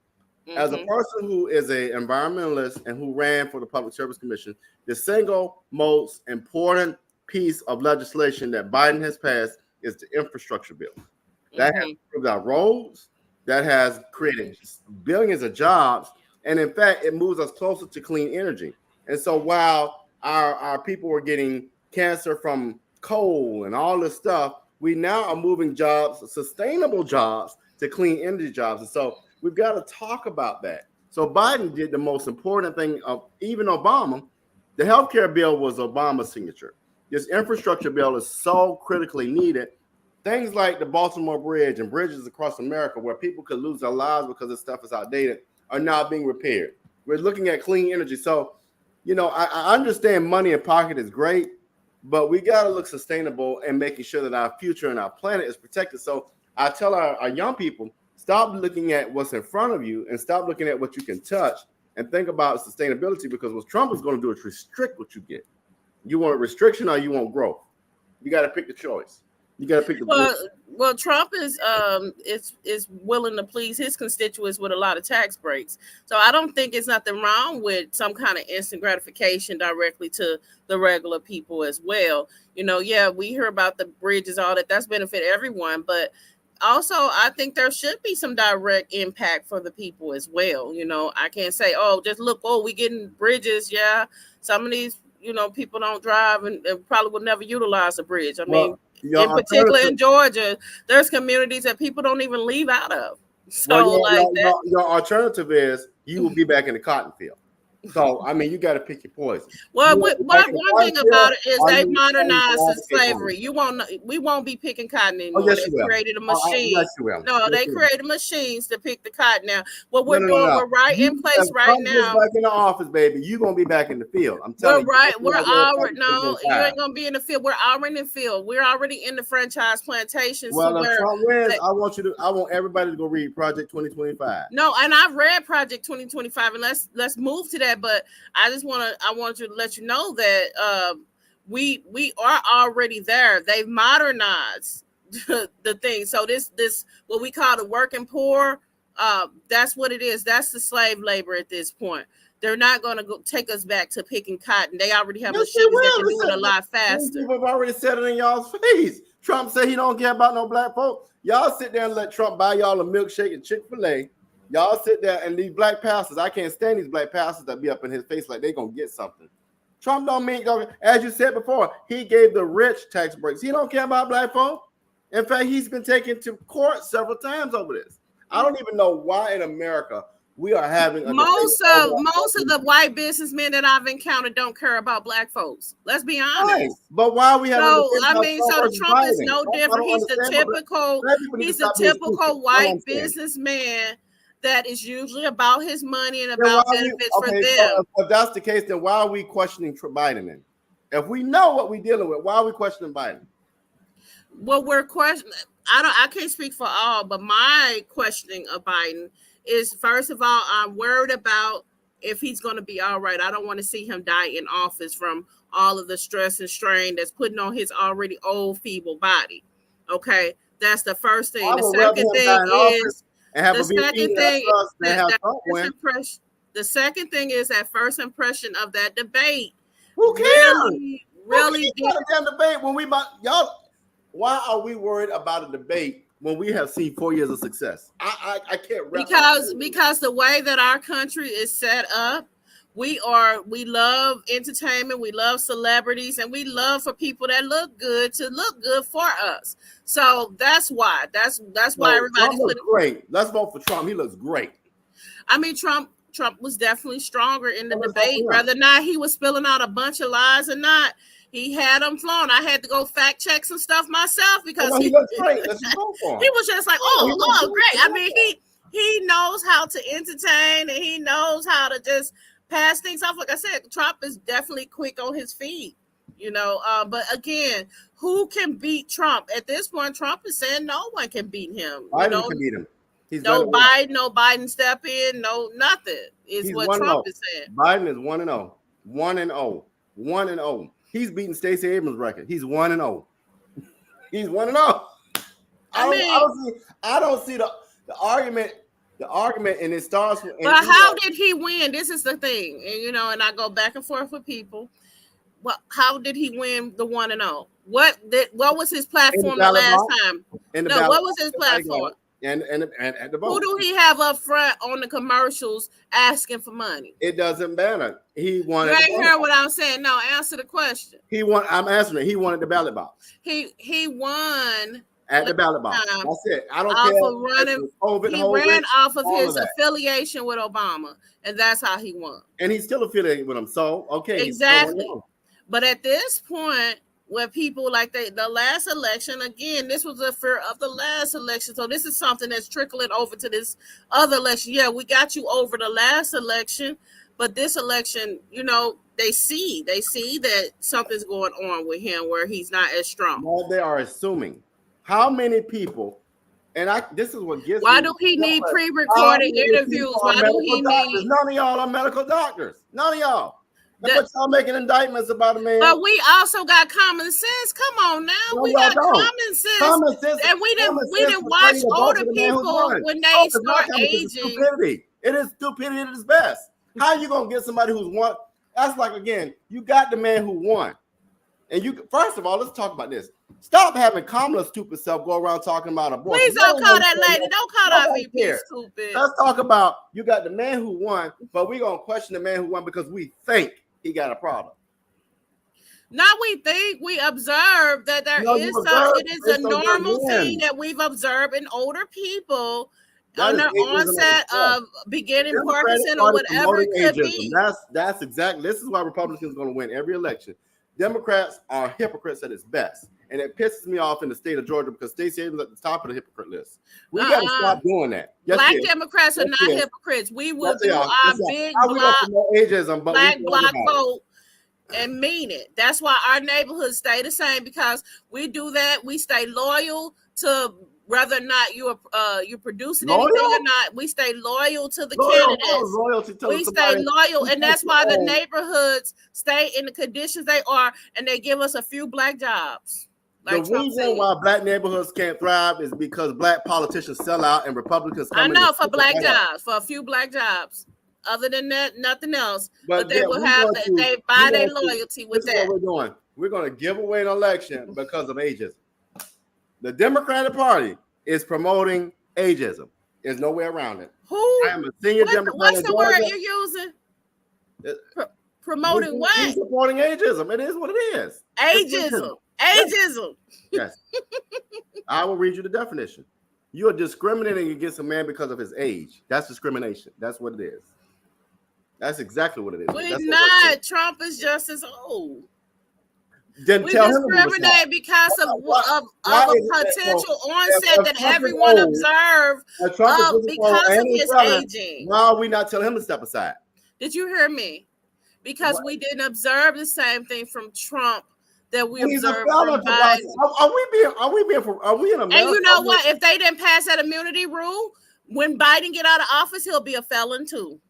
As a person who is an environmentalist and who ran for the Public Service Commission, the single most important piece of legislation that Biden has passed is the infrastructure bill. That has improved our roads, that has created billions of jobs, and in fact, it moves us closer to clean energy. And so while our people were getting cancer from coal and all this stuff, we now are moving jobs, sustainable jobs, to clean energy jobs. And so we've got to talk about that. So Biden did the most important thing of even Obama. The healthcare bill was Obama's signature. This infrastructure bill is so critically needed. Things like the Baltimore Bridge and bridges across America where people could lose their lives because this stuff is outdated are now being repaired. We're looking at clean energy. So, I understand money in pocket is great, but we got to look sustainable and making sure that our future and our planet is protected. So I tell our young people, stop looking at what's in front of you and stop looking at what you can touch and think about sustainability, because what Trump is going to do is restrict what you get. You want restriction or you want growth? You got to pick the choice. You got to pick the well, Trump is willing to please his constituents with a lot of tax breaks. So I don't think it's nothing wrong with some kind of instant gratification directly to the regular people as well. Yeah, we hear about the bridges, all that. That's benefit everyone, but also I think there should be some direct impact for the people as well. I can't say, just look, we getting bridges. Yeah, some of these people don't drive and probably will never utilize a bridge. I mean, in particular in Georgia, there's communities that people don't even leave out of. So your alternative is you will be back in the cotton field. So, I mean, you got to pick your poison. Well, one thing about it is they modernized slavery. We won't be picking cotton anymore. Yes, they created a machine. Yes, you will. No, they created machines to pick the cotton now. What we're doing, we're right in place right now. Back in the office, baby. You're gonna be back in the field. I'm telling you. We're already you ain't gonna be in the field. We're already in the field. We're already in the franchise plantations. Well, if Trump wins, I want everybody to go read Project 2025. No, and I've read Project 2025, and let's move to that. But I want to let you know that we are already there. They've modernized the thing. So this what we call the working poor, that's what it is. That's the slave labor at this point. They're not going to go take us back to picking cotton. They already have machines that can do it a lot faster. People have already said it in y'all's face. Trump said he don't care about no black folk. Y'all sit there and let Trump buy y'all a milkshake and Chick-fil-A. Y'all sit there and these black pastors, I can't stand these black pastors that be up in his face like they gonna get something. Trump don't mean, as you said before, he gave the rich tax breaks. He don't care about black folk. In fact, he's been taken to court several times over this. I don't even know why in America we are having most of the white businessmen that I've encountered don't care about black folks. Let's be honest. Right. But why are we having? So Trump is no different. He's the typical white businessman that is usually about his money and about benefits for them. So if that's the case, then why are we questioning Biden then? If we know what we're dealing with, why are we questioning Biden? Well, we're questioning. I can't speak for all, but my questioning of Biden is, first of all, I'm worried about if he's going to be all right. I don't want to see him die in office from all of the stress and strain that's putting on his already old, feeble body. Okay, that's the first thing. The second thing is. The second thing is that first impression of that debate. Who cares? Really damn debate when y'all. Why are we worried about a debate when we have seen 4 years of success? I can't. Because the way that our country is set up, we love entertainment, we love celebrities, and we love for people that look good to look good for us. So that's why. That's why everybody's great. Let's vote for Trump. He looks great. I mean, Trump was definitely stronger in the debate, whether or not he was spilling out a bunch of lies or not. He had them flown. I had to go fact check some stuff myself because he looks great. Let's vote for him. He was just like, great. I mean, he knows how to entertain and he knows how to just pass things off. Like I said, Trump is definitely quick on his feet, but again, who can beat Trump? At this point, Trump is saying no one can beat him. Biden can beat him. No Biden step in, no nothing. Is what Trump is saying. Biden is 1-0. 1-0. 1-0. He's beating Stacey Abrams' record. He's 1-0. He's 1-0. I don't see the argument. The argument, and it starts with. But how did he win? This is the thing, and and I go back and forth with people. Well, how did he win the 1-0? What was his platform the last time? What was his platform? And at the vote. Who do he have up front on the commercials asking for money? It doesn't matter. He wanted. You ain't heard what I'm saying. No, answer the question. I'm answering it. He wanted the ballot box. He won. At the ballot box. That's it. I don't care. He ran off of his affiliation with Obama, and that's how he won. And he's still affiliated with him. So, okay. Exactly. But at this point, where people like the last election, again, this was a fear of the last election. So this is something that's trickling over to this other election. Yeah, we got you over the last election, but this election, you know, they see that something's going on with him where he's not as strong. Well, they are assuming. How many people, and this is what gets Why me. do he need pre-recorded interviews? Why do he need? None of y'all are medical doctors. None of y'all. But y'all making indictments about a man. But we also got common sense. Come on now, No, we y'all got don't. common sense, and we didn't watch older people when they start aging. Stupidity. It is stupidity at its best. How you gonna get somebody who's won? That's like, again, you got the man who won, and you. First of all, let's talk about this. Stop having Kamala's stupid self go around talking about abortion. Please don't call that lady. Don't call our VP stupid. Let's talk about you got the man who won, but we're gonna question the man who won because we think he got a problem. Now we think, we observe that it is a normal thing that we've observed in older people on the onset of beginning Parkinson or whatever it could be. That's exactly. This is why Republicans are going to win every election. Democrats are hypocrites at its best, and it pisses me off in the state of Georgia because Stacey Abrams at the top of the hypocrite list. We got to stop doing that. Yes, Black Democrats are not hypocrites. We will do our big black bloc vote and mean it. That's why our neighborhoods stay the same, because we do that. We stay loyal to whether or not you're producing anything or not. We stay loyal to the candidates. We stay loyal, and that's why the neighborhoods stay in the conditions they are, and they give us a few black jobs. Like the reason why black neighborhoods can't thrive is because black politicians sell out and Republicans come in. I know, for black jobs, for a few black jobs. Other than that, nothing else. But they will have they buy their loyalty with that. What we're doing. We're going to give away an election because of ageism. The Democratic Party is promoting ageism. There's no way around it. Who? I am a senior Democrat. What's the word you're using? Promoting what? He's supporting ageism. It is what it is. Ageism. Ageism. Yes. I will read you the definition. You are discriminating against a man because of his age. That's discrimination. That's what it is. That's exactly what it is. We're not. Trump is just as old. Then we discriminate because of a potential onset that everyone observed because of his aging. Why are we not telling him to step aside? Did you hear me? Because we didn't observe the same thing from Trump that we observed from Biden. Are we in America? And you know what? If they didn't pass that immunity rule, when Biden get out of office, he'll be a felon too.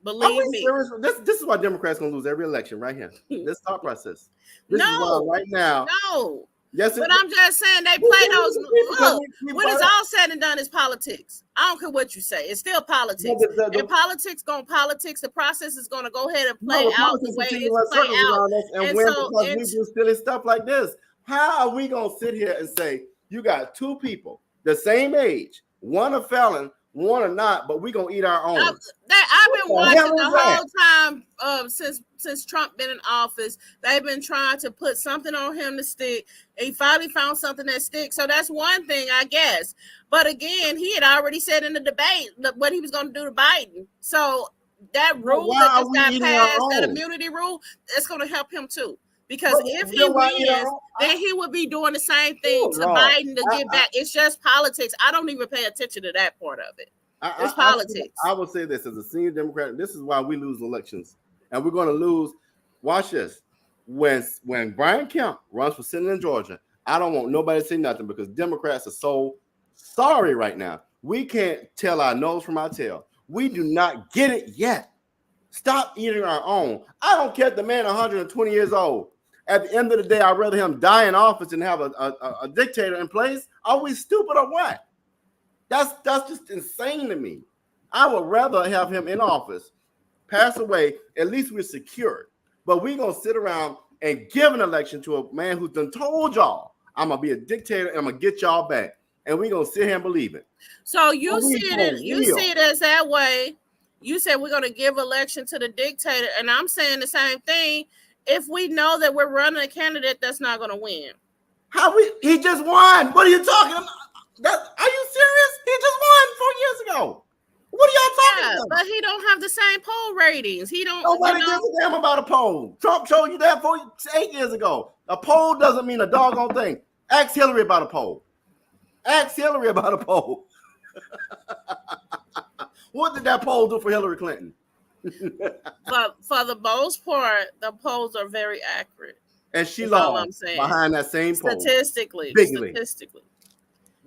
Believe me. This is why Democrats gonna lose every election right here. This thought process. This is why right now. No. Yes, but I'm just saying they play those. Look, when it's all said and done, it's politics. I don't care what you say. It's still politics. And politics gonna politics. The process is gonna go ahead and play out the way it's playing out. And because we do silly stuff like this, how are we gonna sit here and say you got two people the same age, one a felon, one or not, but we're gonna eat our own? I've been watching the whole time since Trump been in office. They've been trying to put something on him to stick. He finally found something that sticks. So that's one thing, I guess. But again, he had already said in the debate what he was going to do to Biden. So that rule that just got passed, that immunity rule, that's going to help him too. Because if he wins, then he would be doing the same thing to Biden to get back. It's just politics. I don't even pay attention to that part of it. It's politics. I will say this as a senior Democrat, this is why we lose elections. And we're going to lose. Watch this. When Brian Kemp runs for Senate in Georgia, I don't want nobody to say nothing because Democrats are so sorry right now. We can't tell our nose from our tail. We do not get it yet. Stop eating our own. I don't care if the man 120 years old. At the end of the day, I'd rather him die in office than have a dictator in place. Are we stupid or what? That's just insane to me. I would rather have him in office, pass away. At least we're secured. But we're going to sit around and give an election to a man who's done told y'all, I'm going to be a dictator and I'm going to get y'all back. And we're going to sit here and believe it. So you see it as that way. You said we're going to give election to the dictator. And I'm saying the same thing. If we know that we're running a candidate that's not going to win. He just won. What are you talking about? Are you serious? He just won 4 years ago. What are y'all talking Yeah, about? but he don't have the same poll ratings. He don't. Nobody gives a damn about a poll. Trump showed you that 8 years ago. A poll doesn't mean a doggone thing. Ask Hillary about a poll. Ask Hillary about a poll. What did that poll do for Hillary Clinton? But for the most part, the polls are very accurate. And she That's all lost I'm saying. behind that same poll. Statistically.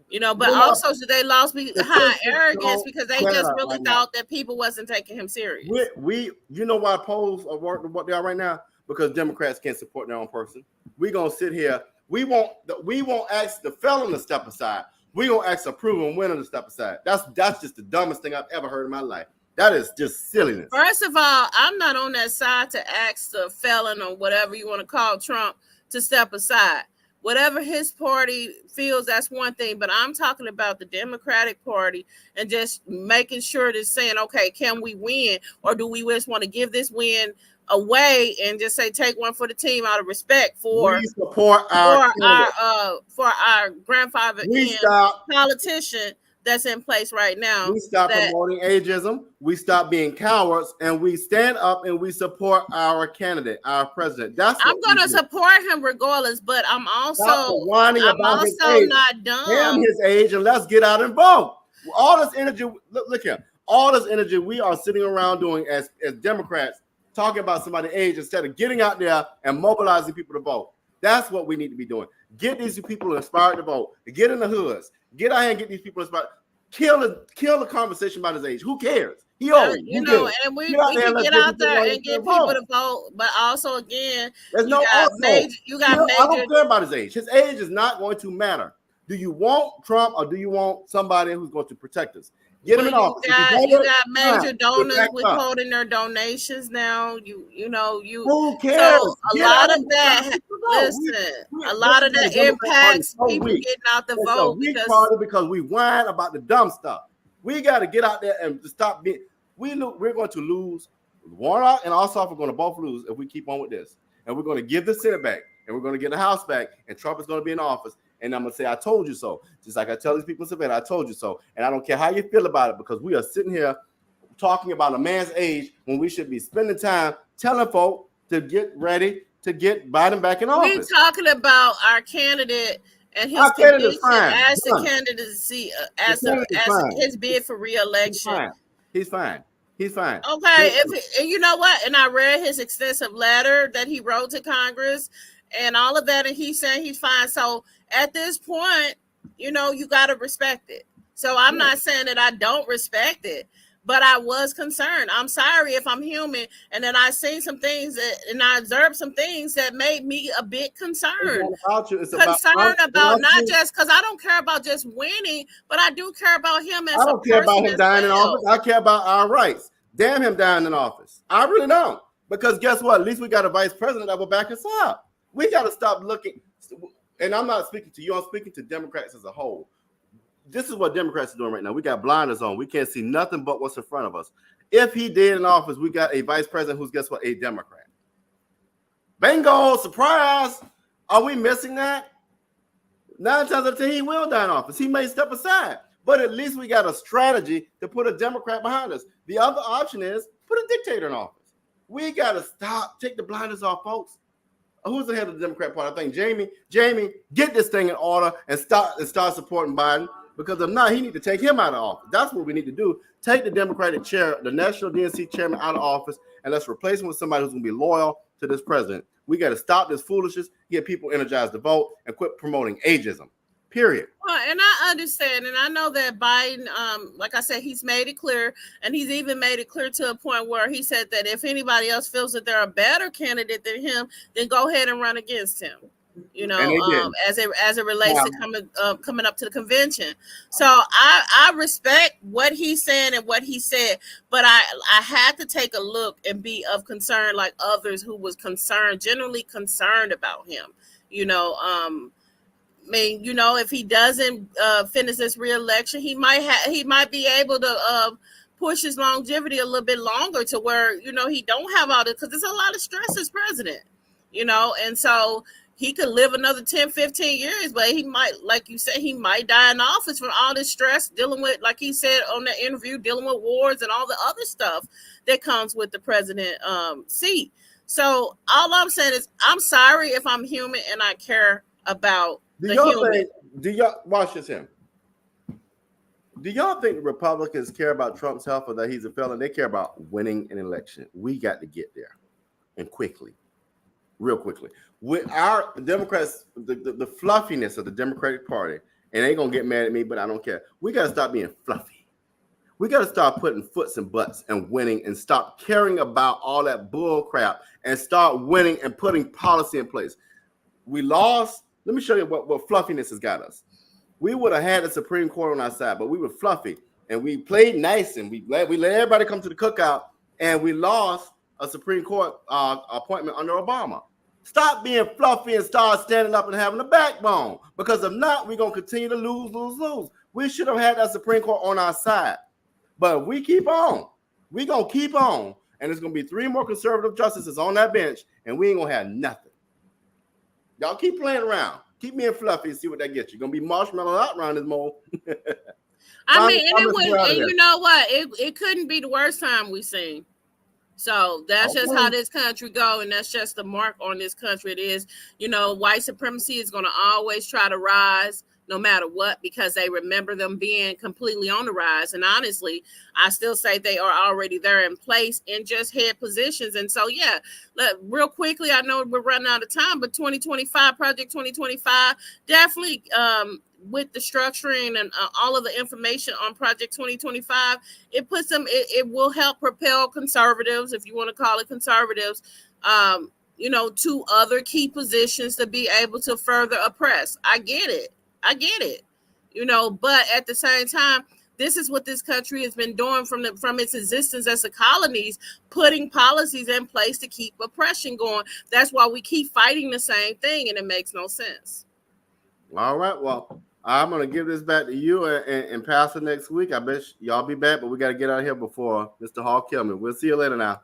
You know, but You know also they lost behind arrogance because they just really right thought that people wasn't taking him serious. You know why polls are what they are right now? Because Democrats can't support their own person. We're gonna sit here. We won't ask the felon to step aside. We gonna ask a proven winner to step aside. That's just the dumbest thing I've ever heard in my life. That is just silliness. First of all, I'm not on that side to ask the felon or whatever you want to call Trump to step aside. Whatever his party feels, that's one thing. But I'm talking about the Democratic Party and just making sure that saying, okay, can we win? Or do we just want to give this win away and just say take one for the team out of respect for we support our grandfather politician that's in place right now. We stop promoting ageism. We stop being cowards, and we stand up and we support our candidate, our president. I'm going to support him regardless, but I'm also not dumb. Damn his age, and let's get out and vote. All this energy, look here. All this energy we are sitting around doing as Democrats, talking about somebody's age instead of getting out there and mobilizing people to vote. That's what we need to be doing. Get these people inspired to vote. Get in the hoods. Get out here and get these people inspired. Kill the conversation about his age. Who cares? He old. You know, and we can get out there and get people to vote. But also, again, I don't care about his age. His age is not going to matter. Do you want Trump or do you want somebody who's going to protect us? Get him in office. You got major donors withholding their donations now. Who cares? So a lot of that. Listen, a lot of that impacts people getting out the vote because we whine about the dumb stuff. We got to get out there and stop being. We're going to lose. Warnock and Ossoff are going to both lose if we keep on with this. And we're going to give the Senate back, and we're going to get the House back, and Trump is going to be in office. And I'm going to say, I told you so. Just like I tell these people in Savannah, I told you so. And I don't care how you feel about it, because we are sitting here talking about a man's age when we should be spending time telling folk to get ready to get Biden back in office. We're talking about our candidate and his condition as the candidacy, as his bid for re-election. He's fine. Okay, and you know what? And I read his extensive letter that he wrote to Congress and all of that, and he's saying he's fine. So at this point, you got to respect it. So I'm not saying that I don't respect it, but I was concerned. I'm sorry if I'm human, and then I seen some things and I observed some things that made me a bit concerned. Concerned about not just because I don't care about just winning, but I do care about him as a person. I don't care about him dying in office. I care about our rights. Damn him dying in office. I really don't. Because guess what? At least we got a vice president that will back us up. We got to stop looking. And I'm not speaking to you. I'm speaking to Democrats as a whole. This is what Democrats are doing right now. We got blinders on. We can't see nothing but what's in front of us. If he did in office, we got a vice president who's, guess what, a Democrat. Bingo, surprise. Are we missing that? 9 times out of 10, he will die in office. He may step aside. But at least we got a strategy to put a Democrat behind us. The other option is put a dictator in office. We got to stop. Take the blinders off, folks. Who's the head of the Democrat Party? I think Jamie, get this thing in order and start supporting Biden, because if not, he need to take him out of office. That's what we need to do. Take the Democratic chair, the National DNC chairman, out of office, and let's replace him with somebody who's going to be loyal to this president. We got to stop this foolishness, get people energized to vote, and quit promoting ageism. Period. Well, and I understand, and I know that Biden, like I said, he's made it clear, and he's even made it clear to a point where he said that if anybody else feels that they're a better candidate than him, then go ahead and run against him. As it relates to coming up to the convention. So I respect what he's saying and what he said, but I had to take a look and be of concern like others who was generally concerned about him. If he doesn't finish this re-election, he might be able to push his longevity a little bit longer to where he don't have all this, because there's a lot of stress as president, and so he could live another 10, 15 years, but he might, like you said, he might die in office from all this stress, dealing with, like he said on that interview, dealing with wars and all the other stuff that comes with the president seat. So all I'm saying is, I'm sorry if I'm human and I care about the human. Do y'all watch this here? Do y'all think the Republicans care about Trump's health or that he's a felon? They care about winning an election. We got to get there, and quickly, real quickly. With our Democrats, the fluffiness of the Democratic Party, and they gonna get mad at me, but I don't care. We got to stop being fluffy. We got to start putting foots and butts and winning, and stop caring about all that bull crap and start winning and putting policy in place. We lost. Let me show you what fluffiness has got us. We would have had the Supreme Court on our side, but we were fluffy and we played nice, and we let everybody come to the cookout, and we lost a Supreme Court appointment under Obama. Stop being fluffy and start standing up and having a backbone, because if not, we're going to continue to lose. We should have had that Supreme Court on our side, but we keep on. We're going to keep on, and there's going to be 3 more conservative justices on that bench, and we ain't going to have nothing. Y'all keep playing around. Keep being fluffy and see what that gets you. Gonna be marshmallow out around this mole. I mean, and it wouldn't, and you know what? It couldn't be the worst time we've seen. So that's just how this country go, and that's just the mark on this country. It is, white supremacy is going to always try to rise no matter what, because they remember them being completely on the rise. And honestly, I still say they are already there in place in just head positions. And so, yeah, real quickly, I know we're running out of time, but 2025, Project 2025, definitely with the structuring and all of the information on Project 2025, it puts them, it will help propel conservatives, if you want to call it conservatives, to other key positions to be able to further oppress. I get it. But at the same time, this is what this country has been doing from its existence as the colonies, putting policies in place to keep oppression going. That's why we keep fighting the same thing, and it makes no sense. All right, well, I'm going to give this back to you and Pastor next week. I bet y'all be back, but we got to get out of here before Mr. Hall kill me. We'll see you later now.